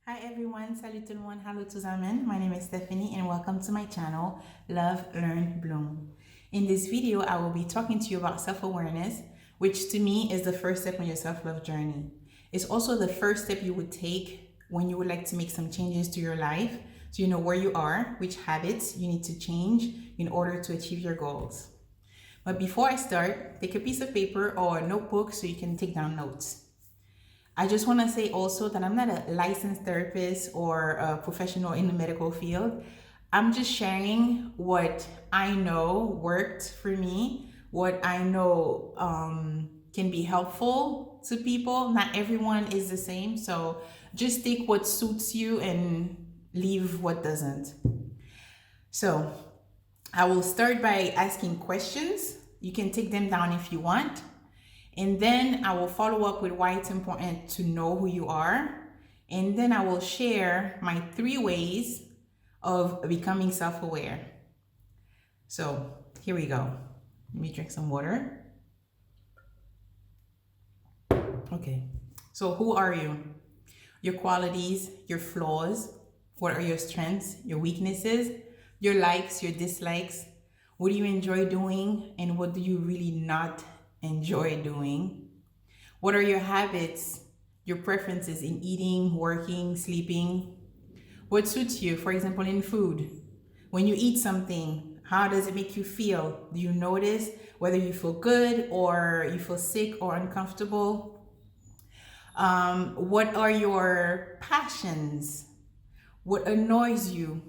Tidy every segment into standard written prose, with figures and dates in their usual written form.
Hi everyone, salut tout le monde, hello tous amen. My name is Stephanie and welcome to my channel, Love, Learn, Bloom. In this video, I will be talking to you about self-awareness, which to me is the first step on your self-love journey. It's also the first step you would take when you would like to make some changes to your life, so you know where you are, which habits you need to change in order to achieve your goals. But before I start, take a piece of paper or a notebook so you can take down notes. I just want to say also that I'm not a licensed therapist or a professional in the medical field. I'm just sharing what I know worked for me, what I know can be helpful to people. Not everyone is the same, so just take what suits you and leave what doesn't. So I will start by asking questions. You can take them down if you want. And then I will follow up with why it's important to know who you are. And then I will share my 3 ways of becoming self-aware. So here we go. Let me drink some water. Okay. So who are you? Your qualities, your flaws. What are your strengths, your weaknesses, your likes, your dislikes? What do you enjoy doing and what do you really not enjoy doing? What are your habits, your preferences in eating, working, sleeping? What suits you, for example, in food? When you eat something, how does it make you feel? Do you notice whether you feel good or you feel sick or uncomfortable? What are your passions? What annoys you?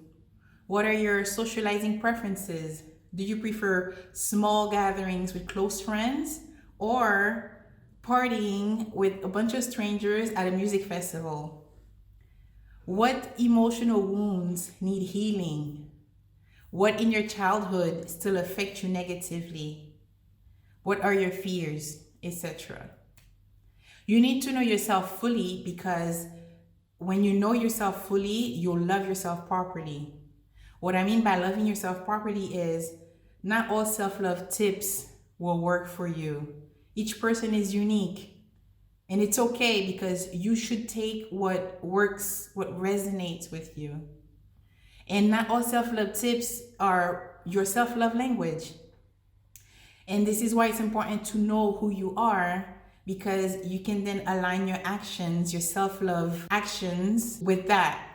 What are your socializing preferences? Do you prefer small gatherings with close friends or partying with a bunch of strangers at a music festival? What emotional wounds need healing? What in your childhood still affect you negatively? What are your fears, etc.? You need to know yourself fully because when you know yourself fully, you'll love yourself properly. What I mean by loving yourself properly is not all self-love tips will work for you. Each person is unique. And it's okay because you should take what works, what resonates with you. And not all self-love tips are your self-love language. And this is why it's important to know who you are, because you can then align your actions, your self-love actions with that.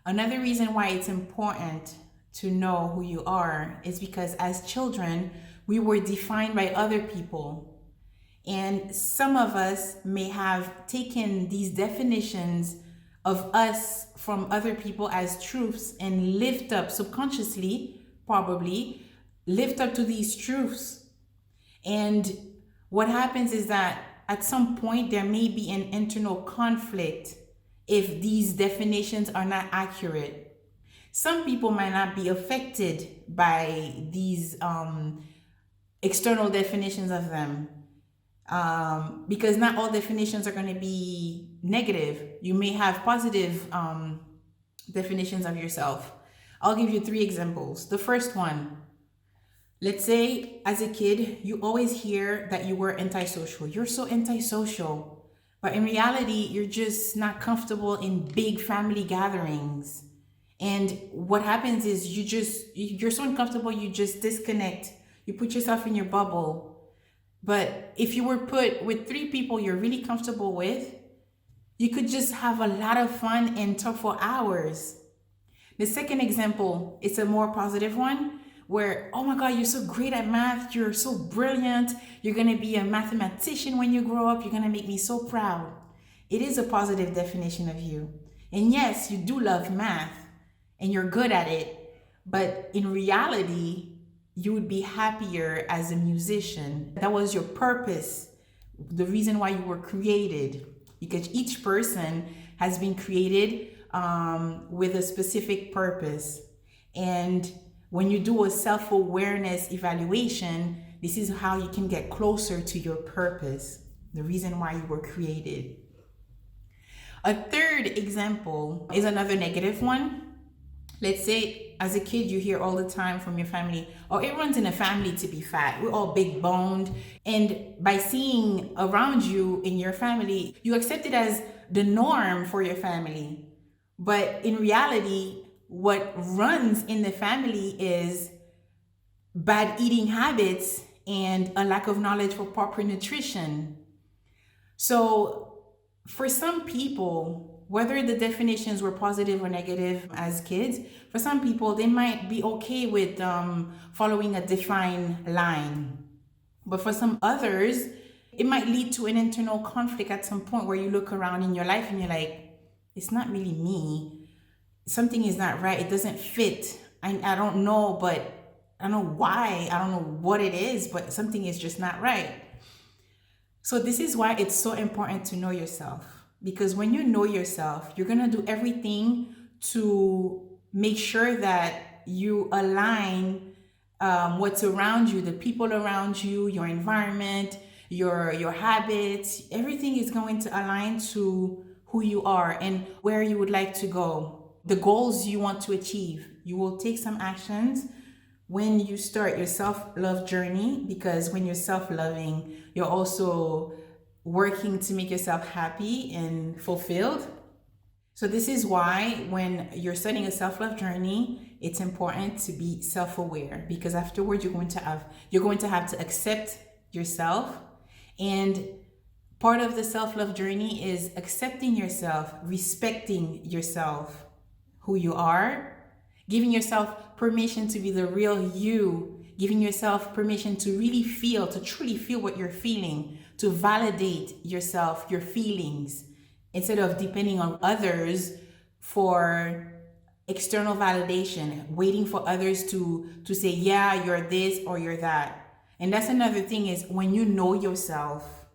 Another reason why it's important to know who you are is because as children, we were defined by other people. And some of us may have taken these definitions of us from other people as truths and lift up subconsciously, probably, lift up to these truths. And what happens is that at some point there may be an internal conflict if these definitions are not accurate. Some people might not be affected by these external definitions of them because not all definitions are going to be negative. You may have positive definitions of yourself. I'll give you 3 examples. The first one, let's say as a kid, you always hear that you were antisocial. You're so antisocial. But in reality, you're just not comfortable in big family gatherings. And what happens is you're so uncomfortable, you just disconnect. You put yourself in your bubble. But if you were put with 3 people you're really comfortable with, you could just have a lot of fun and talk for hours. The second example, it's a more positive one where, oh my God, you're so great at math. You're so brilliant. You're going to be a mathematician when you grow up. You're going to make me so proud. It is a positive definition of you. And yes, you do love math and you're good at it. But in reality, you would be happier as a musician. That was your purpose, the reason why you were created. Because each person has been created with a specific purpose. And when you do a self-awareness evaluation, this is how you can get closer to your purpose, the reason why you were created. A third example is another negative one. Let's say as a kid, you hear all the time from your family, oh, everyone's in a family to be fat. We're all big boned. And by seeing around you in your family, you accept it as the norm for your family. But in reality, what runs in the family is bad eating habits and a lack of knowledge for proper nutrition. So for some people, whether the definitions were positive or negative as kids, for some people, they might be okay with following a defined line. But for some others, it might lead to an internal conflict at some point where you look around in your life and you're like, it's not really me. Something is not right. It doesn't fit. I don't know, but I don't know why. I don't know what it is, but something is just not right. So this is why it's so important to know yourself. Because when you know yourself, you're going to do everything to make sure that you align what's around you, the people around you, your environment, your habits. Everything is going to align to who you are and where you would like to go, the goals you want to achieve. You will take some actions when you start your self-love journey, because when you're self-loving, you're also working to make yourself happy and fulfilled. So this is why when you're starting a self-love journey, it's important to be self-aware, because afterwards you're going to have to accept yourself. And part of the self-love journey is accepting yourself, respecting yourself, who you are, giving yourself permission to be the real you, giving yourself permission to really feel, to truly feel what you're feeling, to validate yourself, your feelings, instead of depending on others for external validation, waiting for others to say, yeah, you're this or you're that. And that's another thing, is when you know yourself,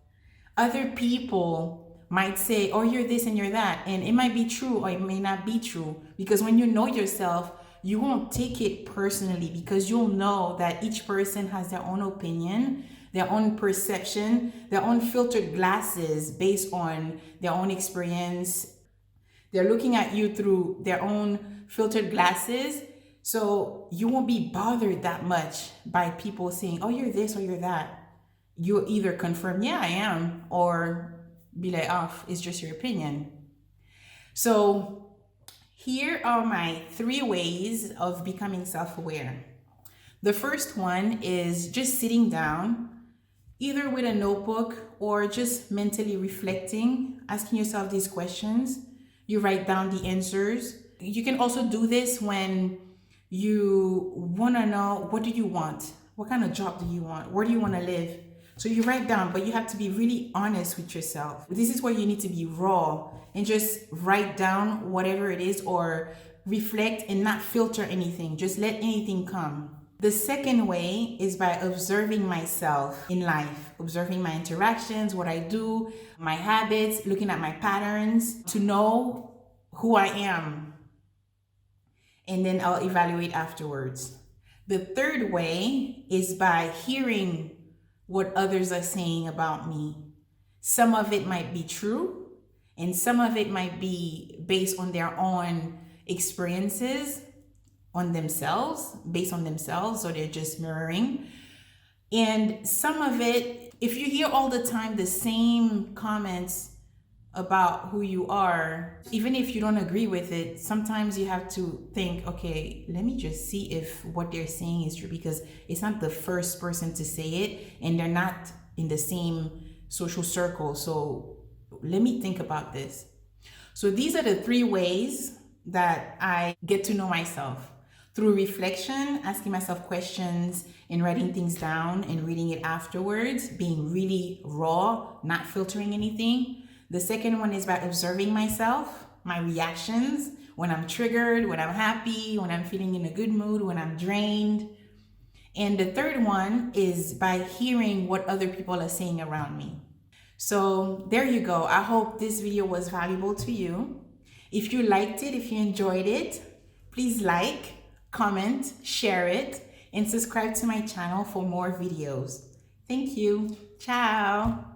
other people might say, oh, you're this and you're that. And it might be true or it may not be true, because when you know yourself, you won't take it personally, because you'll know that each person has their own opinion, their own perception, their own filtered glasses based on their own experience. They're looking at you through their own filtered glasses. So you won't be bothered that much by people saying, oh, you're this or you're that. You'll either confirm, yeah, I am, or be like, oh, it's just your opinion. So here are my 3 ways of becoming self-aware. The first one is just sitting down, either with a notebook or just mentally reflecting, asking yourself these questions. You write down the answers. You can also do this when you want to know, what do you want? What kind of job do you want? Where do you want to live? So you write down, but you have to be really honest with yourself. This is where you need to be raw and just write down whatever it is, or reflect and not filter anything. Just let anything come. The second way is by observing myself in life, observing my interactions, what I do, my habits, looking at my patterns to know who I am. And then I'll evaluate afterwards. The third way is by hearing what others are saying about me. Some of it might be true, and some of it might be based on their own experiences, on themselves, based on themselves, or they're just mirroring. And some of it, if you hear all the time the same comments about who you are, even if you don't agree with it, sometimes you have to think, okay, let me just see if what they're saying is true, because it's not the first person to say it and they're not in the same social circle. So let me think about this. So these are the 3 ways that I get to know myself: through reflection, asking myself questions and writing things down and reading it afterwards, being really raw, not filtering anything. The second one is by observing myself, my reactions, when I'm triggered, when I'm happy, when I'm feeling in a good mood, when I'm drained. And the third one is by hearing what other people are saying around me. So there you go. I hope this video was valuable to you. If you liked it, if you enjoyed it, please like, comment, share it, and subscribe to my channel for more videos. Thank you. Ciao.